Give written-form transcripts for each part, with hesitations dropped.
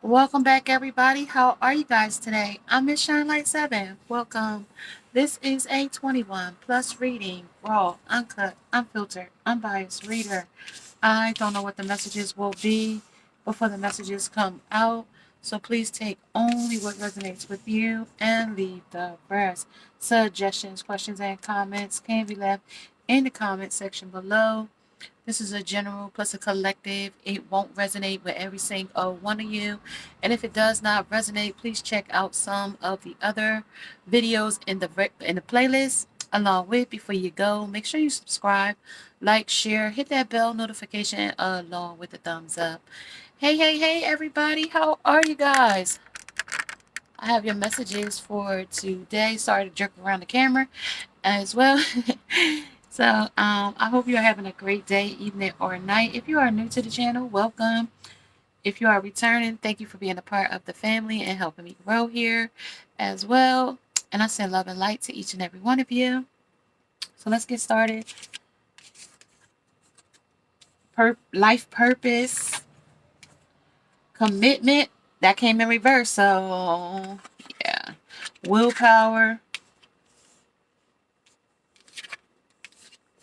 Welcome back, everybody. How are you guys today? I'm Miss Shine 7. Welcome. This is a 21 plus reading, raw, uncut, unfiltered, unbiased reader. I don't know what the messages will be before the messages come out, so please take only what resonates with you and leave the rest. Suggestions, questions, and comments can be left in the comment section below. This is a general plus a collective. It won't resonate with every single one of you. And if it does not resonate, please check out some of the other videos in the playlist along with before you go. Make sure you subscribe, like, share, hit that bell notification along with the thumbs up. Hey, hey, hey, everybody. How are you guys? I have your messages for today. Sorry to jerk around the camera as well. So I hope you're having a great day, evening, or night. If you are new to the channel, welcome. If you are returning, thank you for being a part of the family and helping me grow here as well. And I send love and light to each and every one of you. So let's get started. Life purpose, commitment, that came in reverse. So yeah, willpower,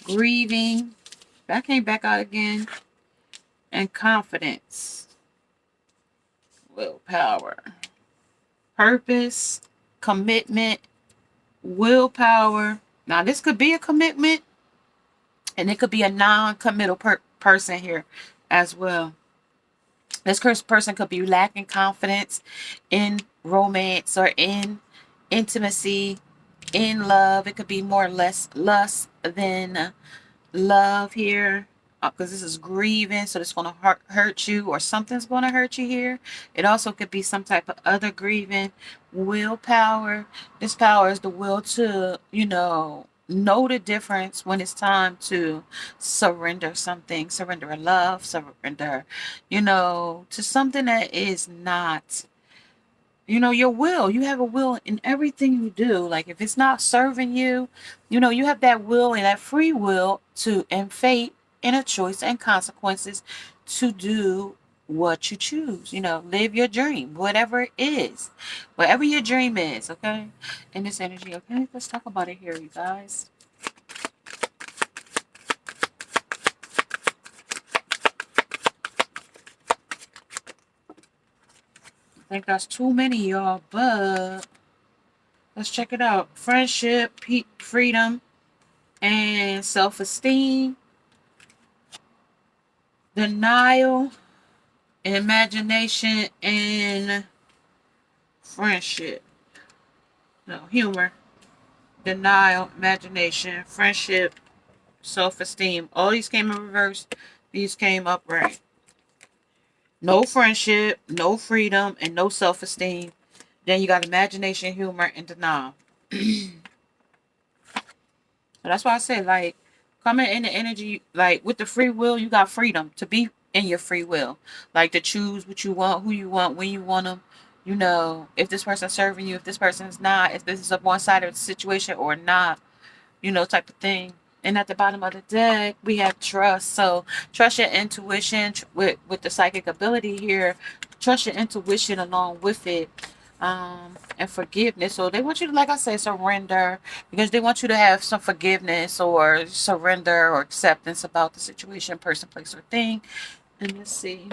grieving, that came back out again, and confidence. Willpower, purpose, commitment, willpower. Now this could be a commitment and it could be a non-committal person here as well. This person could be lacking confidence in romance or in intimacy, in love. It could be more or less lust than love here, because this is grieving, so it's going to hurt you, or something's going to hurt you here. It also could be some type of other grieving. Willpower, this power is the will to know the difference when it's time to surrender something, surrender a love, surrender to something that is not your will. You have a will in everything you do. Like if it's not serving you, you have that will and that free will to, and fate, and a choice and consequences to do what you choose. Live your dream, whatever it is, whatever your dream is. Okay. In this energy. Okay. Let's talk about it here, you guys. I think that's too many, y'all, but let's check it out. Friendship, freedom, and self-esteem, denial, imagination, and friendship. No, humor, denial, imagination, friendship, self-esteem. All these came in reverse. These came upright. No friendship, no freedom, and no self-esteem. Then you got imagination, humor, and denial. That's why I say, like, coming in the energy, like, with the free will, you got freedom to be in your free will. Like, to choose what you want, who you want, when you want them. If this person's serving you, if this person's not, if this is a one-sided situation or not, type of thing. And at the bottom of the deck, we have trust. So, trust your intuition with the psychic ability here. Trust your intuition along with it. And forgiveness. So they want you to, like I said, surrender, because they want you to have some forgiveness or surrender or acceptance about the situation, person, place, or thing. And let's see.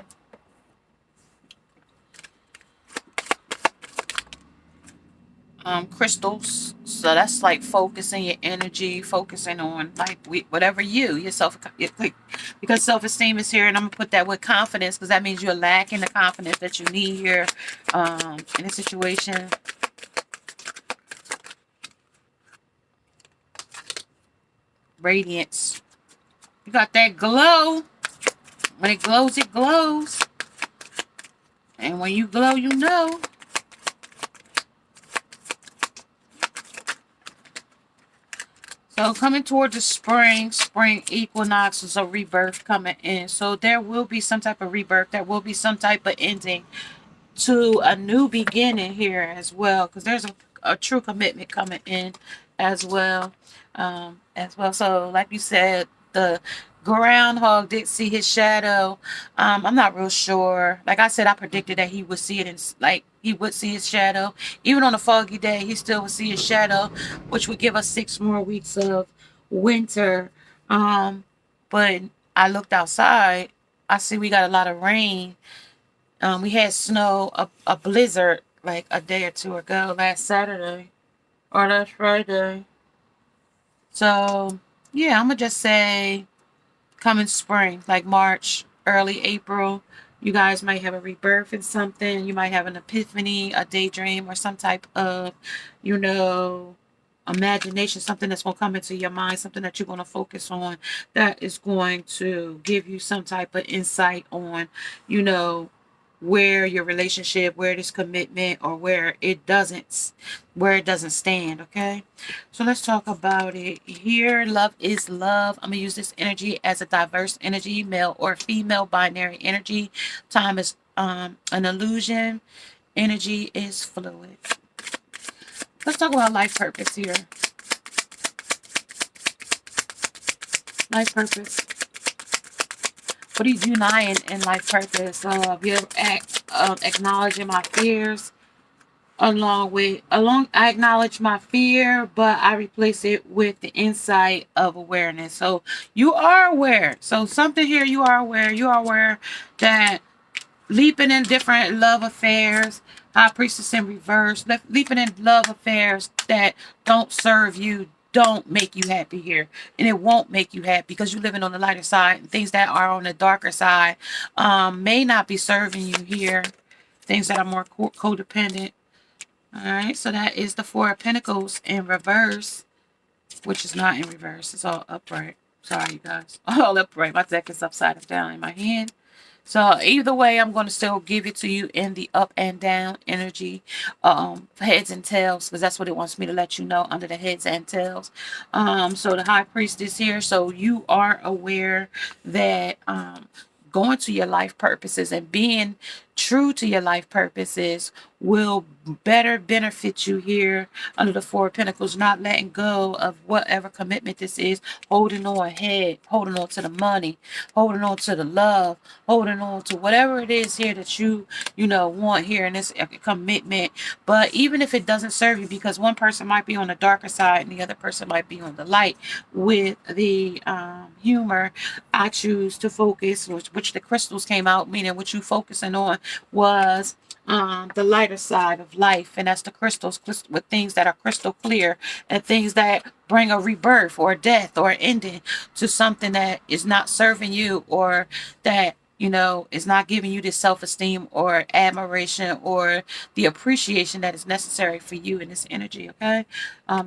Crystals. So that's like focusing your energy, focusing on like whatever yourself, like, because self-esteem is here, and I'm gonna put that with confidence, because that means you're lacking the confidence that you need here in a situation. Radiance. You got that glow. When it glows, it glows. And when you glow, you know. So coming toward the spring equinox is a rebirth coming in. So there will be some type of rebirth. There will be some type of ending to a new beginning here as well. Because there's a true commitment coming in as well. So like you said, the groundhog did see his shadow. I'm not real sure. Like I said, I predicted that he would see it, and like he would see his shadow. Even on a foggy day, he still would see his shadow, which would give us 6 more weeks of winter. But I looked outside. I see we got a lot of rain. We had snow, a blizzard, like a day or two ago, last Saturday or last Friday. So yeah, I'm gonna just say coming spring, like March, early April, you guys might have a rebirth in something. You might have an epiphany, a daydream, or some type of, you know, imagination, something that's going to come into your mind, something that you're going to focus on, that is going to give you some type of insight on, you know, where your relationship, where this commitment, or where it doesn't stand. Okay, so let's talk about it here. Love is love. I'm gonna use this energy as a diverse energy, male or female, binary energy. Time is an illusion. Energy is fluid. Let's talk about life purpose here. Life purpose. What are you denying in life purpose? You're acknowledging my fears. I acknowledge my fear, but I replace it with the insight of awareness. So you are aware. So something here, you are aware. You are aware that leaping in different love affairs, high priestess in reverse, leaping in love affairs that don't serve you, don't make you happy here, and it won't make you happy because you're living on the lighter side, and things that are on the darker side may not be serving you here, things that are more codependent. All right, so that is the Four of Pentacles in reverse, which is not in reverse. It's all upright. Sorry, you guys. All upright. My deck is upside down in my hand. So either way, I'm going to still give it to you in the up and down energy, heads and tails, because that's what it wants me to let you know, under the heads and tails. So the High Priestess here. So you are aware that going to your life purposes and being true to your life purposes will better benefit you here under the Four of Pentacles, not letting go of whatever commitment this is, holding on ahead, holding on to the money, holding on to the love, holding on to whatever it is here that you want here in this commitment. But even if it doesn't serve you, because one person might be on the darker side and the other person might be on the light, with the humor, I choose to focus, which the crystals came out, meaning what you focusing on was the lighter side of life, and that's the crystals, with things that are crystal clear and things that bring a rebirth or a death or an ending to something that is not serving you, or that is not giving you the self-esteem or admiration or the appreciation that is necessary for you in this energy. Okay,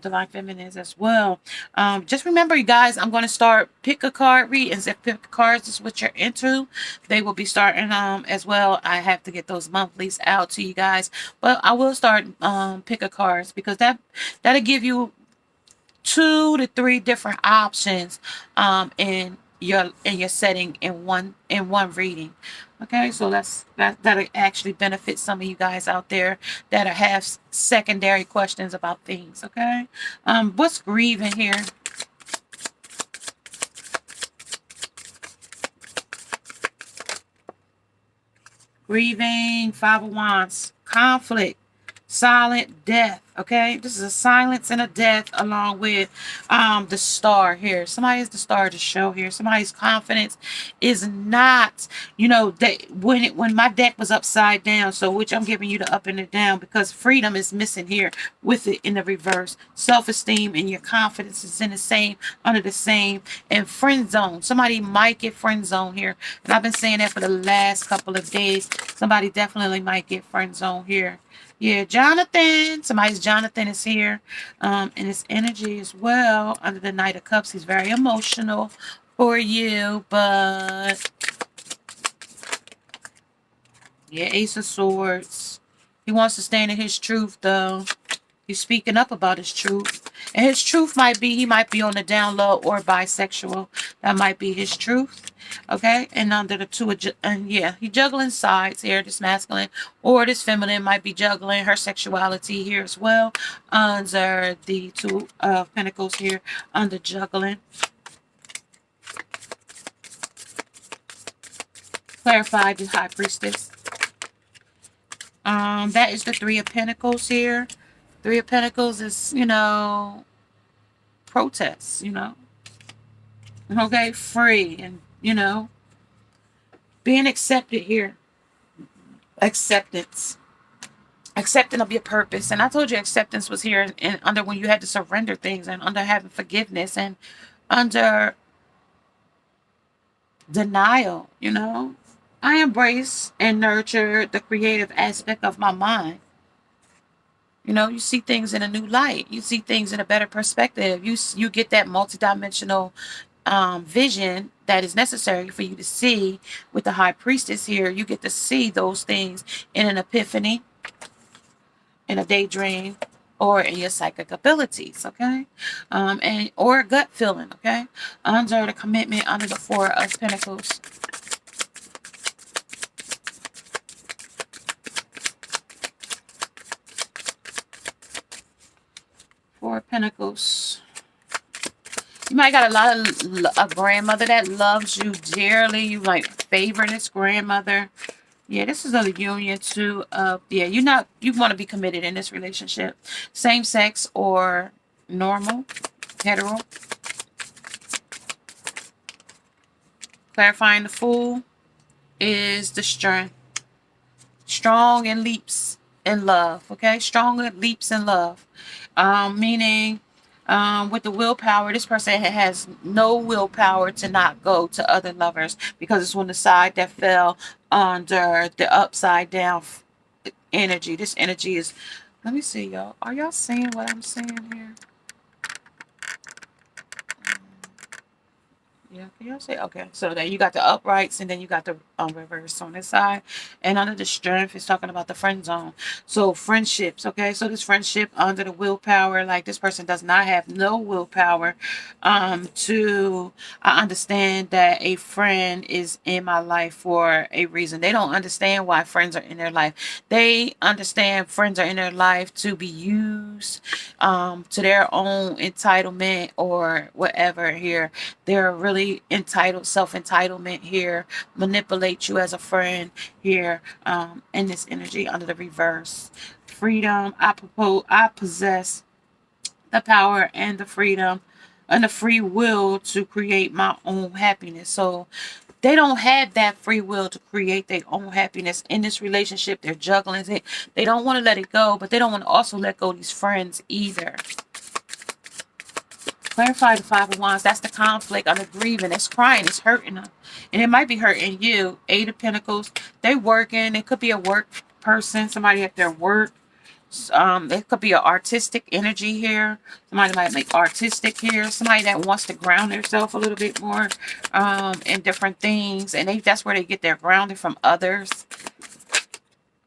divine feminines as well. Just remember, you guys, I'm going to start pick a card readings. If pick cards is what you're into, they will be starting as well. I have to get those monthlies out to you guys, but I will start pick a cards, because that'll give you 2 to 3 different options in your setting in one reading. Okay, so that'll actually benefit some of you guys out there that have secondary questions about things. Okay, what's grieving here? Grieving, Five of Wands, conflict, silent death. Okay, this is a silence and a death, along with the star here. Somebody is the star of the show here. Somebody's confidence is not, that when my deck was upside down, so which I'm giving you the up and the down, because freedom is missing here with it in the reverse. Self-esteem and your confidence is in the same, under the same, and friend zone. Somebody might get friend zone here, and I've been saying that for the last couple of days. Somebody definitely might get friend zone here. Yeah, Jonathan. Somebody's Jonathan is here. And his energy as well under the Knight of Cups. He's very emotional for you, but yeah, Ace of Swords. He wants to stand in his truth, though. He's speaking up about his truth. And his truth might be, he might be on the down low or bisexual. That might be his truth. Okay, and under the two, and yeah, he juggling sides here. This masculine or this feminine might be juggling her sexuality here as well, under the Two of Pentacles here, under juggling. clarify the High Priestess. That is the Three of Pentacles here. Three of Pentacles is, you know, protests, you know. Okay, free and, you know, being accepted here. Acceptance. Accepting of your purpose. And I told you acceptance was here and under when you had to surrender things and under having forgiveness and under denial, you know. I embrace and nurture the creative aspect of my mind. You know, you see things in a new light. You see things in a better perspective. You get that multidimensional vision that is necessary for you to see with the High Priestess here. You get to see those things in an epiphany, in a daydream, or in your psychic abilities, okay? And or a gut feeling, okay? Under the commitment, under the Four of Pentacles. Four of Pentacles. You might got a lot of a grandmother that loves you dearly. You might favor this grandmother. Yeah, this is a union too of, yeah, you want to be committed in this relationship. Same sex or normal, hetero. Clarifying the Fool is the strength. Strong and leaps in love, okay? Stronger leaps in love. Meaning with the willpower, this person has no willpower to not go to other lovers because it's on the side that fell under the upside down energy. This energy is, let me see, y'all. Are y'all seeing what I'm saying here? Yeah, can y'all say? Okay, so then you got the uprights and then you got the reverse on this side. And under the strength, it's talking about the friend zone. So friendships, okay? So this friendship under the willpower, like this person does not have no willpower to understand that a friend is in my life for a reason. They don't understand why friends are in their life. They understand friends are in their life to be used to their own entitlement or whatever here. They're really entitled, self-entitlement here, manipulate you as a friend here in this energy under the reverse. Freedom, I possess the power and the freedom and the free will to create my own happiness. So they don't have that free will to create their own happiness in this relationship. They're juggling it. They don't want to let it go, but they don't want to also let go of these friends either. Clarify the Five of Wands. That's the conflict under grieving. It's crying. It's hurting them. And it might be hurting you. Eight of Pentacles. They working. It could be a work person. Somebody at their work. It could be an artistic energy here. Somebody might make artistic here. Somebody that wants to ground themselves a little bit more in different things. And that's where they get their grounding from others.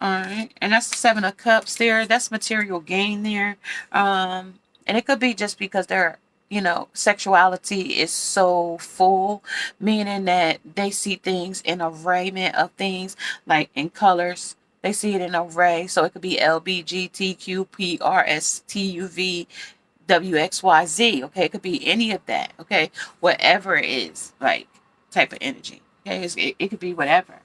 Alright. And that's the Seven of Cups there. That's material gain there. And it could be just because they're, you know, sexuality is so full, meaning that they see things in arrayment of things, like in colors. They see it in array. So it could be LBGTQPRSTUVWXYZ. Okay, it could be any of that. Okay, whatever it is, like type of energy. Okay, it could be whatever.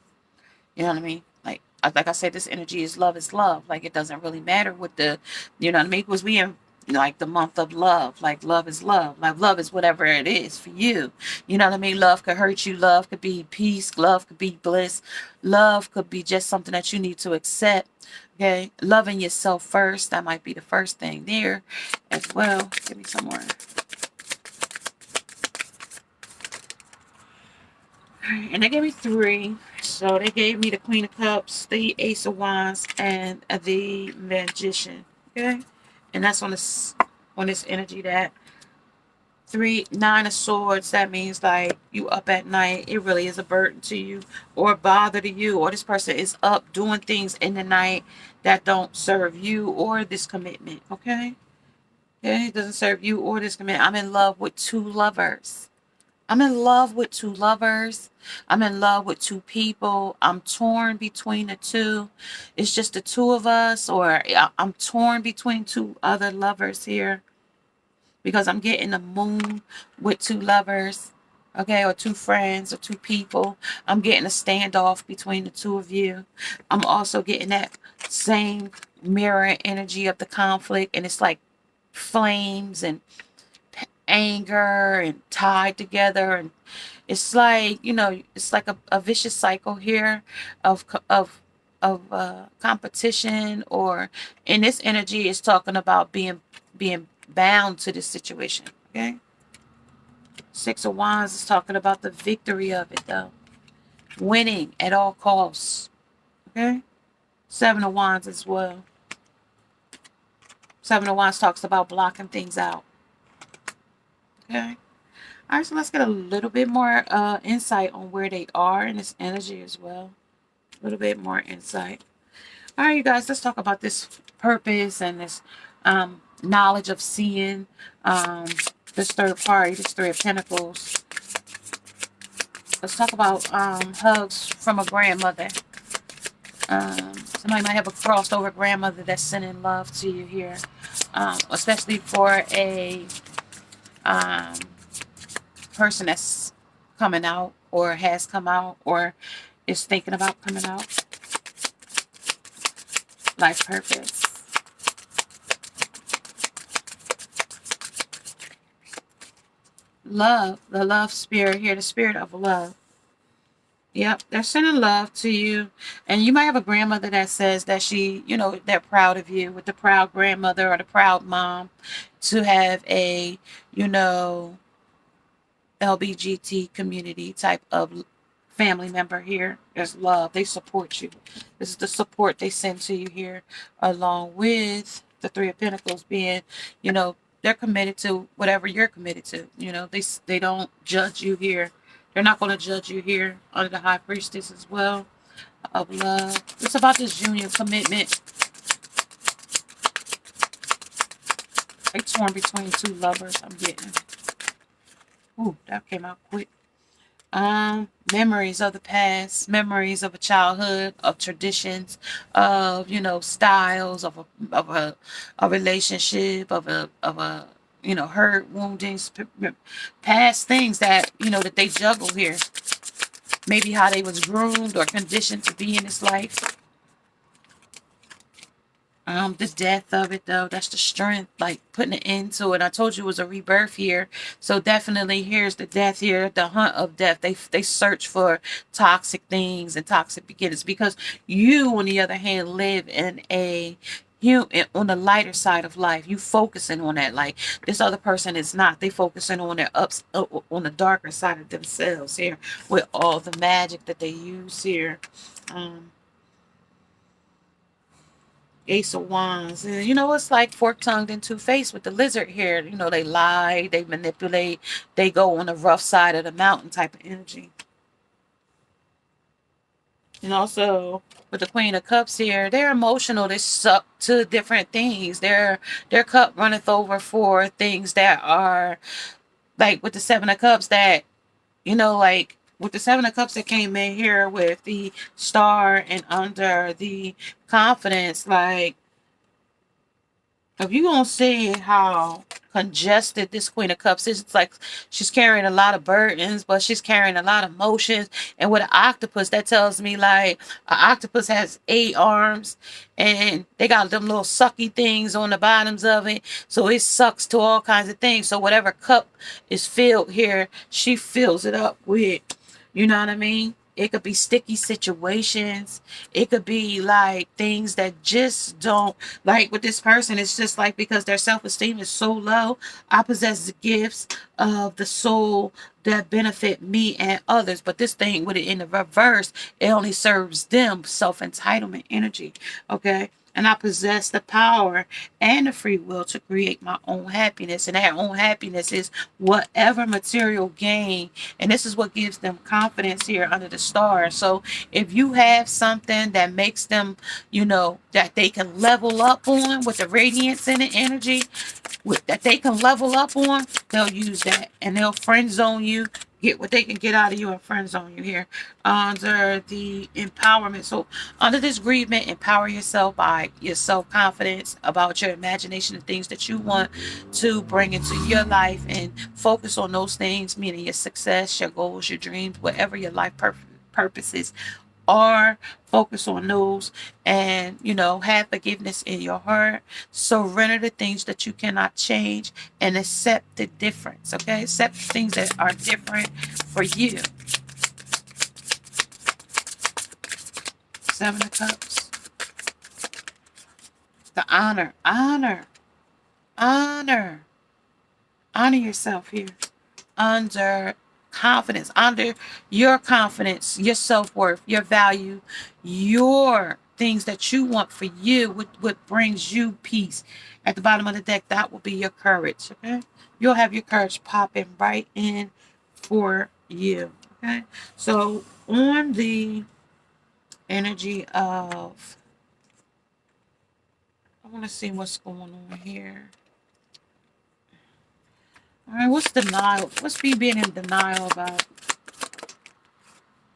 You know what I mean? Like I said, this energy is love is love. Like it doesn't really matter what the, you know what I mean? Because we in like the month of love. Like love is love. Like love is whatever it is for you. You know what I mean? Love could hurt you. Love could be peace. Love could be bliss. Love could be just something that you need to accept. Okay? Loving yourself first. That might be the first thing there as well. Give me some more. And they gave me three. So they gave me the Queen of Cups, the Ace of Wands, and the Magician. Okay? And that's on this energy that Nine of Swords. That means like you up at night. It really is a burden to you or a bother to you. Or this person is up doing things in the night that don't serve you or this commitment. Okay? Okay? It doesn't serve you or this commitment. I'm in love with two lovers. I'm in love with two lovers. I'm in love with two people. I'm torn between the two. It's just the two of us, or I'm torn between two other lovers here because I'm getting the moon with two lovers. okay, or two friends or two people. I'm getting a standoff between the two of you. I'm also getting that same mirror energy of the conflict, and it's like flames and anger and tied together, and it's like, you know, it's like a vicious cycle here of competition, or in this energy is talking about being bound to this situation. Okay, Six of Wands is talking about the victory of it, though, winning at all costs. Okay, Seven of Wands as well. Seven of Wands talks about blocking things out. Okay. All right, so let's get a little bit more insight on where they are in this energy as well. A little bit more insight. All right, you guys, let's talk about this purpose and this knowledge of seeing this third party, this Three of Pentacles. Let's talk about hugs from a grandmother. Somebody might have a crossed over grandmother that's sending love to you here, especially for a person that's coming out or has come out or is thinking about coming out. Life purpose. Love, the love spirit here, the spirit of love. Yep, they're sending love to you. And you might have a grandmother that says that she, you know, they're proud of you, with the proud grandmother or the proud mom, to have a, you know, LBGT community type of family member here. There's love. They support you. This is the support they send to you here, along with the Three of Pentacles being, you know, they're committed to whatever you're committed to. You know, they don't judge you here. They're not going to judge you here under the High Priestess as well of love. It's about this union commitment. They torn between two lovers, I'm getting. Ooh, that came out quick. Memories of the past, memories of a childhood, of traditions, of, you know, styles of a relationship, of a you know, hurt, woundings, past things that, you know, that they juggle here. Maybe how they was groomed or conditioned to be in this life. The death of it, though, that's the strength, like putting an end to it. I told you it was a rebirth here. So definitely here's the death here, the hunt of death. They search for toxic things and toxic beginnings, because you, on the other hand, live in a on the lighter side of life. You focusing on that. Like, this other person is not. They focusing on their ups, on the darker side of themselves here, with all the magic that they use here. Ace of Wands. And, you know, it's like fork-tongued and two-faced with the lizard here. You know, they lie, they manipulate, they go on the rough side of the mountain type of energy. And also, with the Queen of Cups here, they're emotional. They suck to different things. Their cup runneth over for things that are, like with the Seven of Cups, that, you know, like with the Seven of Cups that came in here with the star and under the confidence, like, if you gonna see how congested this Queen of Cups is, it's like she's carrying a lot of burdens, but she's carrying a lot of emotions. And with an octopus, that tells me like an octopus has 8 arms, and they got them little sucky things on the bottoms of it, so it sucks to all kinds of things. So whatever cup is filled here, she fills it up with, you know what I mean? It could be sticky situations. It could be like things that just don't, like with this person, it's just like, because their self-esteem is so low, I possess the gifts of the soul that benefit me and others. But this thing with it in the reverse, it only serves them, self-entitlement energy. Okay. And I possess the power and the free will to create my own happiness. And that own happiness is whatever material gain. And this is what gives them confidence here under the stars. So if you have something that makes them, you know, that they can level up on with the radiance and the energy, that they can level up on, they'll use that. And they'll friend zone you get what they can get out of you and friend zone you here. Under the empowerment, so under this grievement, empower yourself by your self-confidence about your imagination and things that you want to bring into your life, and focus on those things, meaning your success, your goals, your dreams, whatever your life purposes are. Focus on those, and have forgiveness in your heart. Surrender the things that you cannot change, and accept the difference. Okay, accept things that are different for you. Seven of Cups. The honor yourself here. Under confidence, under your confidence, your self-worth, your value, your things that you want for you, what brings you peace. At the bottom of the deck, that will be your courage. Okay, you'll have your courage popping right in for you. Okay, so on the energy of, I want to see what's going on here. All right, what's denial? What's me being in denial about?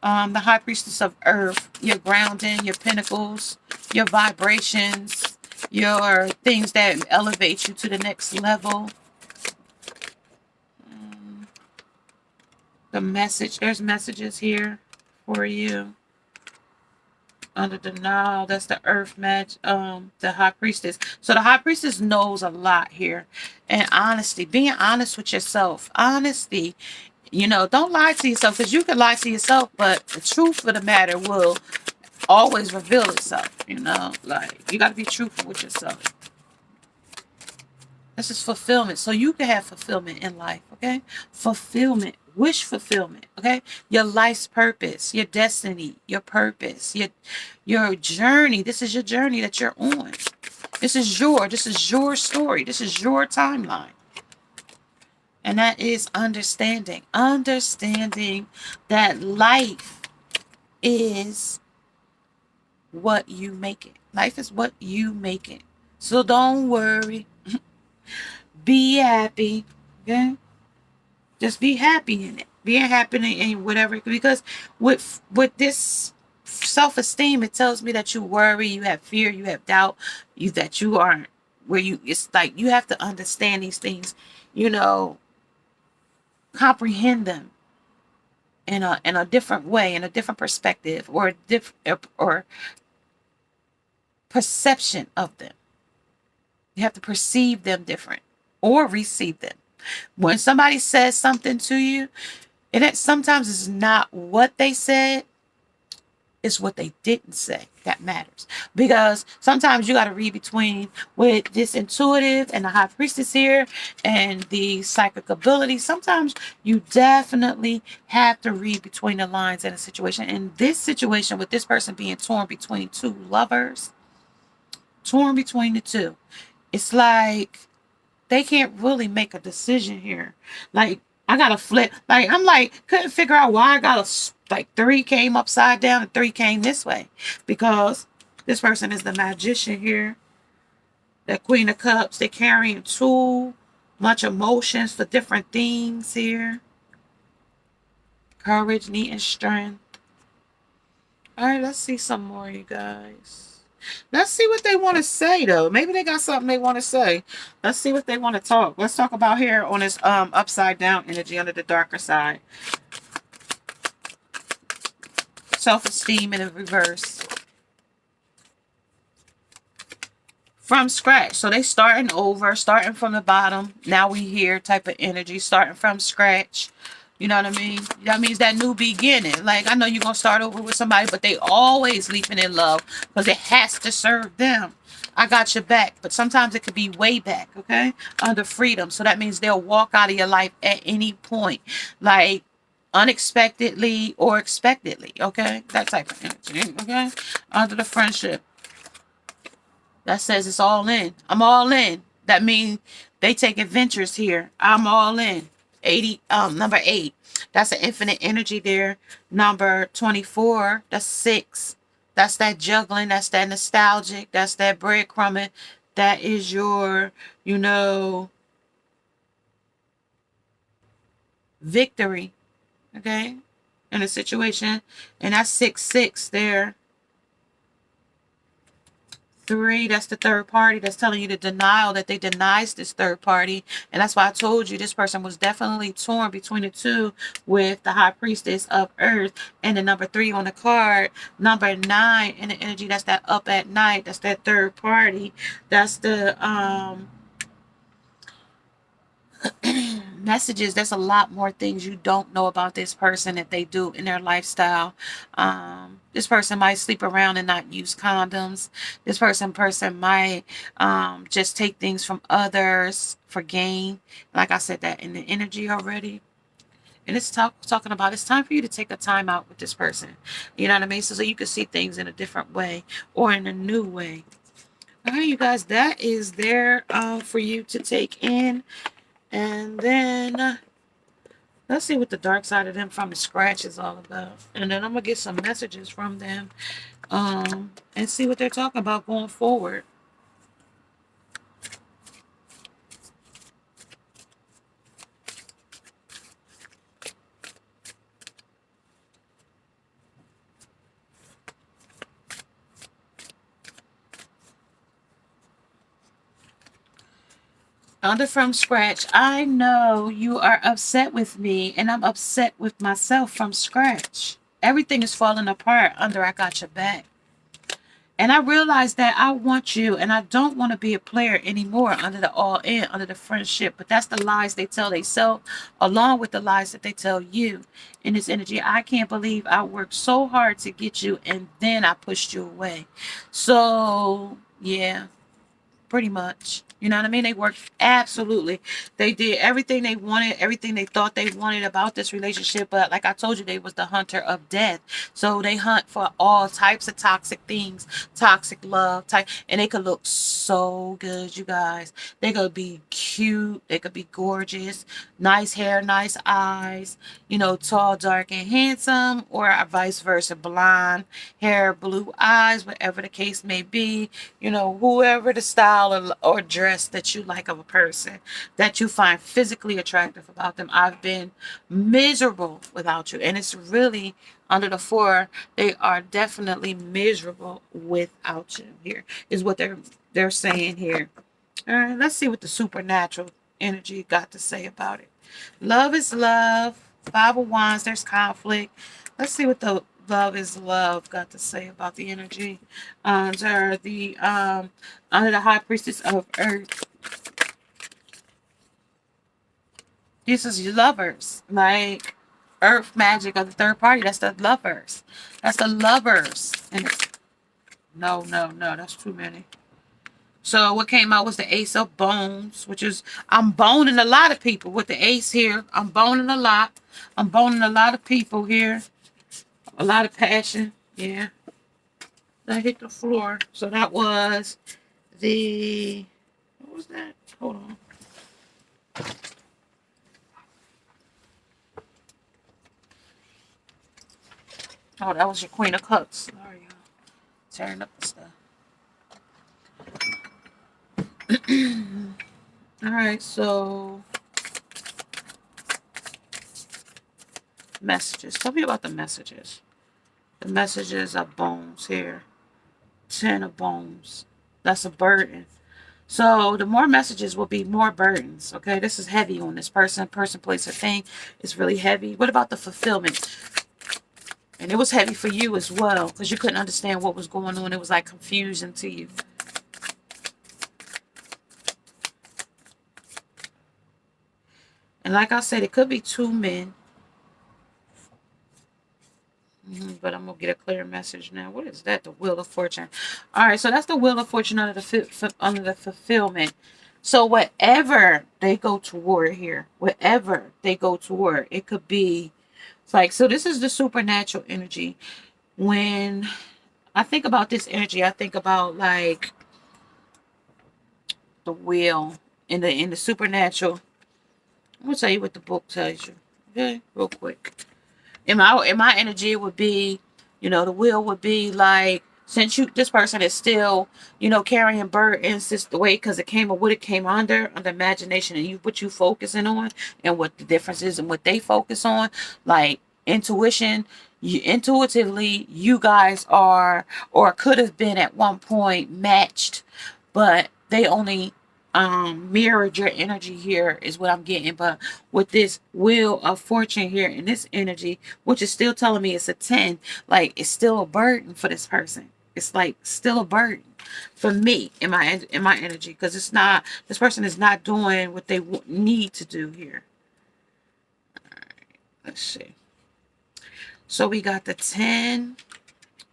The High Priestess of Earth, your grounding, your pinnacles, your vibrations, your things that elevate you to the next level. The message, there's messages here for you. Under denial, that's the Earth match, the High Priestess. So the High Priestess knows a lot here. And honesty, being honest with yourself. Honesty, don't lie to yourself, because you can lie to yourself, but the truth of the matter will always reveal itself. Like, you got to be truthful with yourself. This is fulfillment, so you can have fulfillment in life. Okay, fulfillment, wish fulfillment. Okay, your life's purpose, your destiny, your purpose, your journey. This is your journey that you're on. This is your story. This is your timeline. And that is understanding that life is what you make it. Life is what you make it. So don't worry. Be happy. Okay? Just be happy in it. Be happy in whatever. Because with this self-esteem, it tells me that you worry, you have fear, you have doubt, that you aren't where it's like you have to understand these things, comprehend them in a different way, in a different perspective, or or perception of them. You have to perceive them different or receive them. When somebody says something to you, and sometimes it's not what they said, it's what they didn't say that matters. Because sometimes you got to read between, with this intuitive and the High Priestess here and the psychic ability. Sometimes you definitely have to read between the lines in a situation. In this situation, with this person being torn between two lovers, torn between the two, it's like they can't really make a decision here. Like, I gotta flip. Like, I'm like, couldn't figure out why I got like 3 came upside down and 3 came this way. Because this person is the magician here. The Queen of Cups. They're carrying too much emotions for different things here. Courage, need, and strength. All right, let's see some more, you guys. Let's see what they want to say, though. Maybe they got something they want to say. Let's see what they want to talk. Let's talk about here on this upside down energy under the darker side. Self-esteem in the reverse. From scratch. So they starting over, starting from the bottom. Now we here type of energy, starting from scratch. You know what I mean? That means that new beginning. Like, I know you're going to start over with somebody, but they always leaping in love because it has to serve them. I got your back. But sometimes it could be way back, okay? Under freedom. So that means they'll walk out of your life at any point. Like, unexpectedly or expectedly, okay? That type of energy, okay? Under the friendship. That says it's all in. I'm all in. That means they take adventures here. I'm all in. Number 8. That's an infinite energy there. Number 24. That's 6. That's that juggling. That's that nostalgic. That's that breadcrumbing. That is your, victory. Okay, in a situation, and that's 6-6 there. 3, that's the third party. That's telling you the denial that they denies this third party. And that's why I told you this person was definitely torn between the two, with the high priestess of earth and the number 3 on the card. Number 9 in the energy, that's that up at night. That's that third party. That's the messages. There's a lot more things you don't know about this person that they do in their lifestyle. This person might sleep around and not use condoms. This person might just take things from others for gain. Like I said, that in the energy already. And it's talking about it's time for you to take a time out with this person. You know what I mean? So you can see things in a different way or in a new way. All right, you guys, that is there for you to take in. And then let's see what the dark side of them from the scratch is all about. And then I'm going to get some messages from them and see what they're talking about going forward. Under from scratch, I know you are upset with me, and I'm upset with myself from scratch. Everything is falling apart under I got your back. And I realize that I want you, and I don't want to be a player anymore under the all in, under the friendship. But that's the lies they tell themselves, along with the lies that they tell you in this energy. I can't believe I worked so hard to get you, and then I pushed you away. So, yeah. Pretty much. You know what I mean? They worked absolutely. They did everything they wanted, everything they thought they wanted about this relationship. But like I told you, they was the hunter of death. So they hunt for all types of toxic things, toxic love type, and they could look so good, you guys. They could be cute, they could be gorgeous, nice hair, nice eyes, you know, tall, dark, and handsome, or vice versa, blonde hair, blue eyes, whatever the case may be. You know, whoever the style or dress that you like of a person that you find physically attractive about them. I've been miserable without you, and it's really under the 4. They are definitely miserable without you. Here is what they're saying here. All right, let's see what the supernatural energy got to say about it. Love is love. 5 of Wands, there's conflict. Let's see what the love is love got to say about the energy under the high priestess of earth. This is your lovers, like earth magic of the third party. That's the lovers. That's the lovers. And no, that's too many. So what came out was the Ace of Bones, which is, I'm boning a lot of people with the Ace here. I'm boning a lot. I'm boning a lot of people here. A lot of passion. Yeah. That hit the floor. So that was the, what was that? Hold on. Oh, that was your Queen of Cups. Sorry, y'all. Tearing up the stuff. All right, so messages. Tell me about the messages. The messages are bones here. 10 of bones. That's a burden. So the more messages will be more burdens. Okay, this is heavy on this person. Person, place, or thing. It's really heavy. What about the fulfillment? And it was heavy for you as well, because you couldn't understand what was going on. It was like confusion to you. And like I said, it could be 2 men. But I'm going to get a clear message now. What is that? The Wheel of Fortune. All right, so that's the Wheel of Fortune under the fulfillment. So whatever they go toward here, whatever they go toward, it could be, it's like, so this is the supernatural energy. When I think about this energy, I think about like the wheel in the supernatural. I'm going to tell you what the book tells you. Okay, real quick. In my energy, it would be, you know, the wheel would be like since this person is still, carrying burdens this the way, because it came or what it came under imagination, and what you focusing on, and what the difference is and what they focus on, like intuition. Intuitively, you guys are, or could have been at one point, matched, but they only mirrored your energy here, is what I'm getting. But with this wheel of fortune here in this energy, which is still telling me it's a 10, like it's still a burden for this person. It's like still a burden for me in my energy, because it's not, this person is not doing what they need to do here. All right, let's see. So we got the 10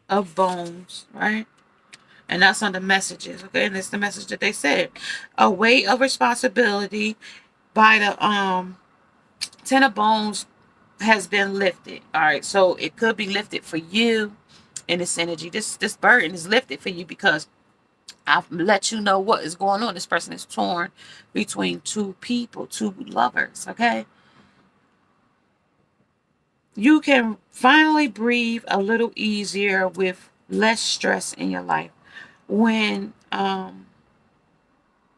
of bones, right? And that's on the messages, okay? And it's the message that they said. A weight of responsibility by the 10 of bones has been lifted. All right, so it could be lifted for you in this energy. This burden is lifted for you, because I've let you know what is going on. This person is torn between two people, two lovers, okay? You can finally breathe a little easier with less stress in your life. When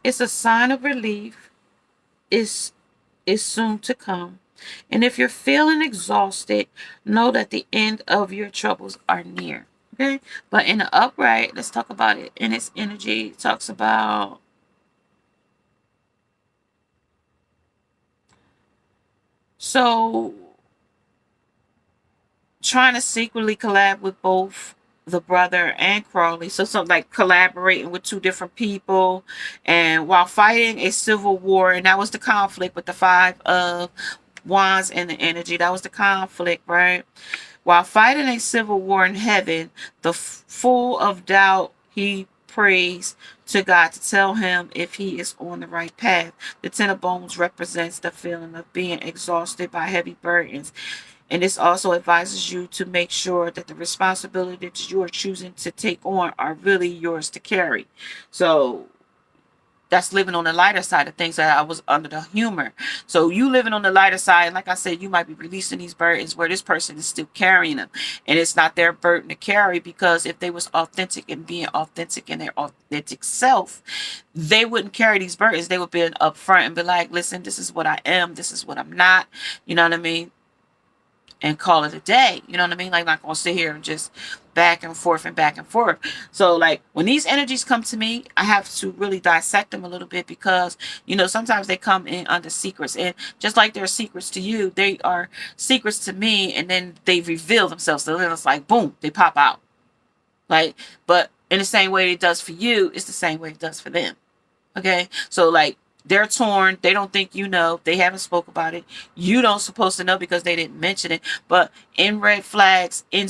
it's a sign of relief is soon to come. And if you're feeling exhausted, know that the end of your troubles are near. Okay? But in the upright, let's talk about it. In its energy, it talks about trying to secretly collab with both the brother and Crawley. So something like collaborating with two different people, and while fighting a civil war, and that was the conflict with the 5 of wands and the energy. That was the conflict, right? While fighting a civil war in heaven, the full of doubt, he prays to God to tell him if he is on the right path. The 10 of bones represents the feeling of being exhausted by heavy burdens. And this also advises you to make sure that the responsibility that you are choosing to take on are really yours to carry. So that's living on the lighter side of things. That I was under the humor. So you living on the lighter side, like I said, you might be releasing these burdens where this person is still carrying them, and it's not their burden to carry, because if they was authentic and being authentic in their authentic self, they wouldn't carry these burdens. They would be upfront and be like, listen, this is what I am, this is what I'm not. You know what I mean? And call it a day. You know what I mean? Like, not gonna sit here and just back and forth and back and forth. So like when these energies come to me, I have to really dissect them a little bit, because sometimes they come in under secrets, and just like they're secrets to you, they are secrets to me, and then they reveal themselves. So then it's like boom, they pop out. Like, but in the same way it does for you, it's the same way it does for them. Okay, so like they're torn. They don't think they haven't spoke about it. You don't supposed to know because they didn't mention it. But in red flags, in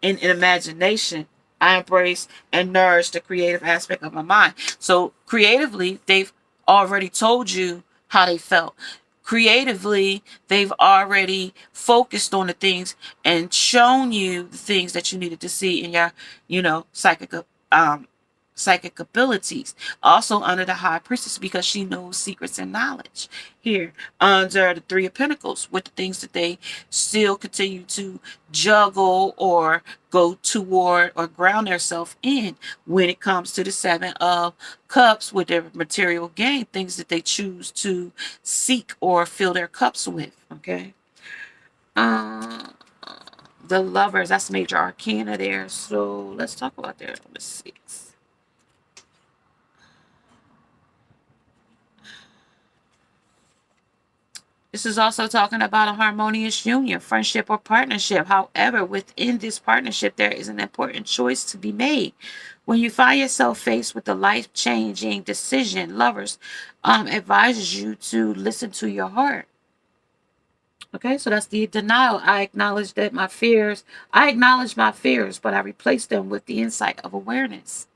imagination, I embrace and nourish the creative aspect of my mind. So creatively, they've already told you how they felt. Creatively, they've already focused on the things and shown you the things that you needed to see in your, psychic abilities. Also under the high priestess, because she knows secrets and knowledge. Here under the 3 of Pentacles, with the things that they still continue to juggle or go toward or ground themselves in, when it comes to the 7 of Cups, with their material gain, things that they choose to seek or fill their cups with. Okay. The Lovers, that's major arcana there. So let's talk about that. Let's see. This is also talking about a harmonious union, friendship, or partnership. However, within this partnership, there is an important choice to be made. When you find yourself faced with a life-changing decision, Lovers advises you to listen to your heart. Okay, so that's the denial. I acknowledge my fears, but I replace them with the insight of awareness.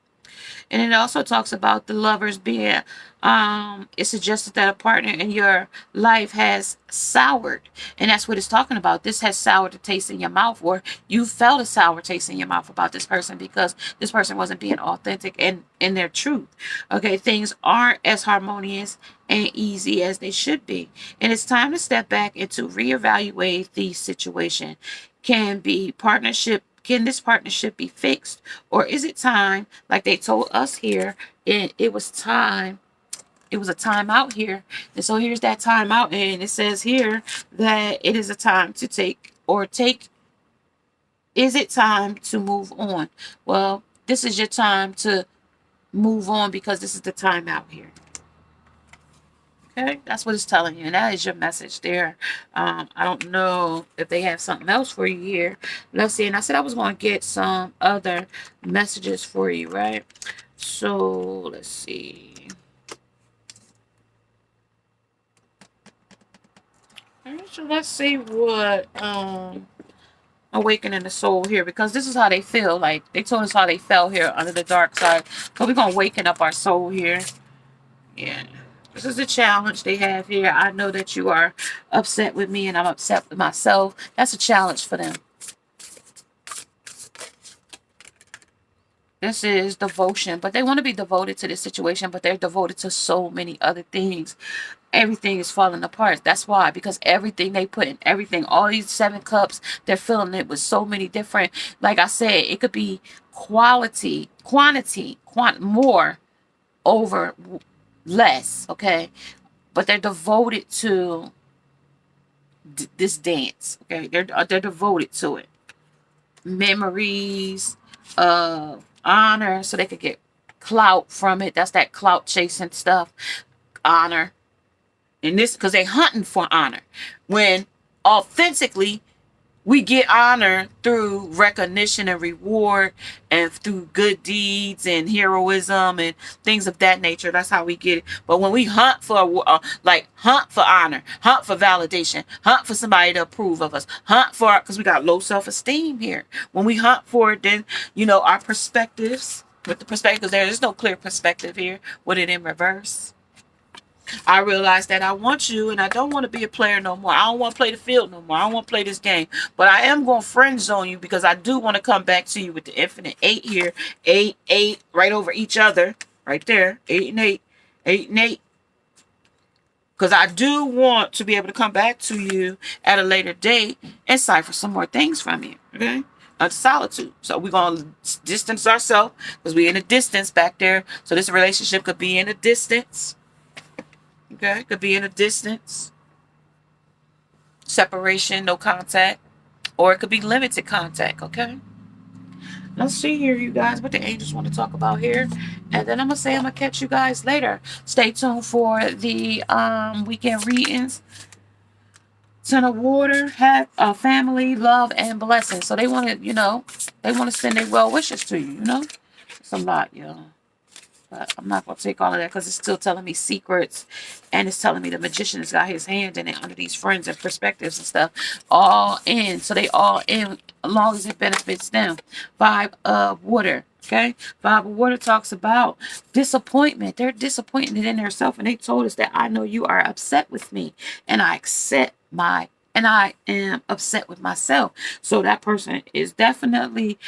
And it also talks about the Lovers being, it suggested that a partner in your life has soured. And that's what it's talking about. This has soured the taste in your mouth, or you felt a sour taste in your mouth about this person, because this person wasn't being authentic and in their truth. Okay, things aren't as harmonious and easy as they should be. And it's time to step back and to reevaluate the situation. Can be partnership Can this partnership be fixed? Or is it time, like they told us here, it was time. It was a time out here. And so here's that time out. And it says here that it is a time to take. Is it time to move on? Well, this is your time to move on because this is the time out here. Okay, that's what it's telling you, and that is your message there. I don't know if they have something else for you here. Let's see. And I said I was going to get some other messages for you, right? So let's see. All right, so let's see what awakening the soul here, because this is how they feel. Like they told us how they fell here under the dark side. So we're gonna waken up our soul here. Yeah. This is a challenge they have here. I know that you are upset with me and I'm upset with myself. That's a challenge for them. This is devotion, but they want to be devoted to this situation, but they're devoted to so many other things. Everything is falling apart. That's why, because everything they put in, everything, all these 7 cups, they're filling it with so many different, like I said, it could be quantity, more over less, okay? But they're devoted to this dance, okay? They're devoted to it. Memories of honor, so they could get clout from it. That's that clout chasing stuff. Honor. And this, because they're hunting for honor. When authentically, we get honor through recognition and reward and through good deeds and heroism and things of that nature. That's how we get it. But when we hunt for hunt for honor, hunt for validation, hunt for somebody to approve of us, hunt for, because we got low self-esteem here. When we hunt for it, then, our perspectives, with the perspectives, there is no clear perspective here with it in reverse. I realize that I want you and I don't want to be a player no more. I don't want to play the field no more. I don't want to play this game. But I am going to friend zone you because I do want to come back to you with the infinite 8 here. 8, 8, right over each other. Right there. 8 and 8. 8 and 8. Because I do want to be able to come back to you at a later date and cipher some more things from you. Okay? Of solitude. So we're going to distance ourselves because we're in a distance back there. So this relationship could be in a distance. Okay, could be in a distance, separation, no contact, or it could be limited contact, okay? Let's see here, you guys, what the angels want to talk about here. And then I'm going to say I'm going to catch you guys later. Stay tuned for the weekend readings. Ton of water, have a family, love, and blessings. So they want to, they want to send their well wishes to you, It's a lot, y'all. But I'm not going to take all of that because it's still telling me secrets. And it's telling me the magician has got his hand in it under these friends and perspectives and stuff. All in. So they all in as long as it benefits them. 5 of water. Okay? 5 of water talks about disappointment. They're disappointed in themselves. And they told us that I know you are upset with me. And I am upset with myself. So that person is definitely,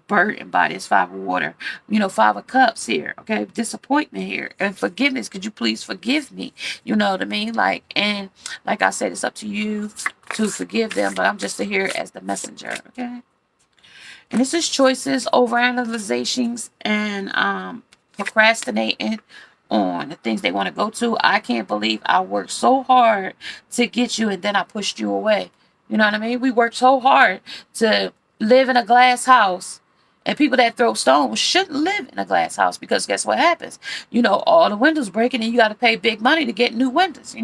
burdened by this 5 of water. 5 of cups here. Okay. Disappointment here. And forgiveness. Could you please forgive me? You know what I mean? Like I said, it's up to you to forgive them. But I'm just here as the messenger. Okay. And this is choices, overanalyzations, and procrastinating on the things they want to go to. I can't believe I worked so hard to get you and then I pushed you away. You know what I mean? We worked so hard to live in a glass house, and people that throw stones shouldn't live in a glass house because guess what happens? All the windows breaking and you got to pay big money to get new windows,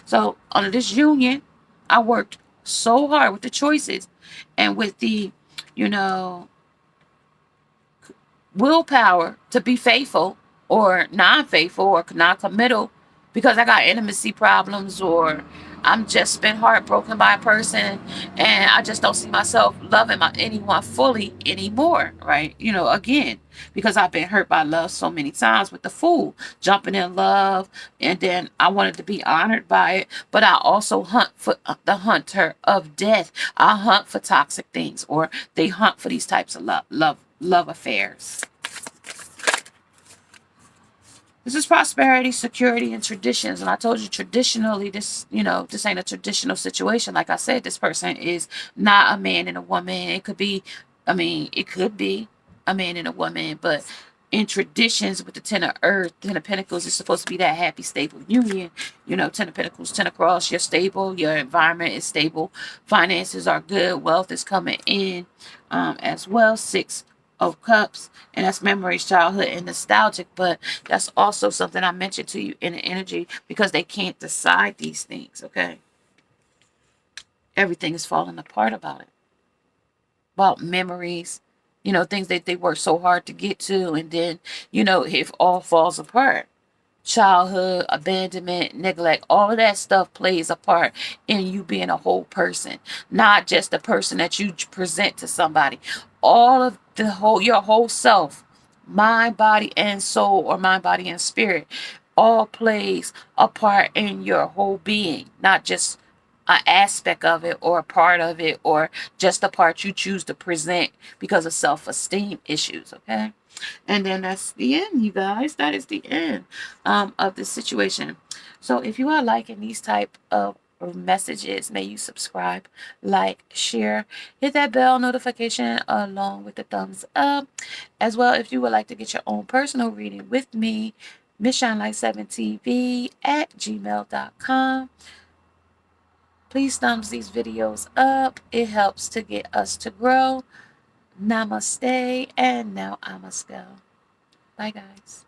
So under this union, I worked so hard with the choices and with the, willpower to be faithful or non-faithful or non-committal because I got intimacy problems or I'm just been heartbroken by a person and I just don't see myself loving anyone fully anymore, right? Again, because I've been hurt by love so many times with the fool, jumping in love, and then I wanted to be honored by it, but I also hunt for the hunter of death. I hunt for toxic things, or they hunt for these types of love affairs. This is prosperity, security, and traditions. And I told you traditionally, this ain't a traditional situation. Like I said, this person is not a man and a woman. It could be I mean, it could be a man and a woman, but in traditions with the Ten of Earth, Ten of Pentacles is supposed to be that happy, stable union. You know, Ten of Pentacles, Ten of Cross, you're stable, your environment is stable, finances are good, wealth is coming in as well. Six of Cups, and that's memories, childhood, and nostalgic, but that's also something I mentioned to you in the energy because they can't decide these things, okay? Everything is falling apart about memories, you know, things that they worked so hard to get to, and then, you know, it all falls apart. Childhood, abandonment, neglect, all of that stuff plays a part in you being a whole person, not just the person that you present to somebody. All of your whole self, mind, body, and soul, or mind, body, and spirit, all plays a part in your whole being, not just an aspect of it or a part of it or just the part you choose to present because of self-esteem issues, okay? And then that's the end, you guys. That is the end of this situation. So if you are liking these type of messages, may you subscribe, like, share, hit that bell notification along with the thumbs up. As well, if you would like to get your own personal reading with me, Miss Shine Light 7 TV at gmail.com. Please thumbs these videos up. It helps to get us to grow. Namaste. And now I must go. Bye, guys.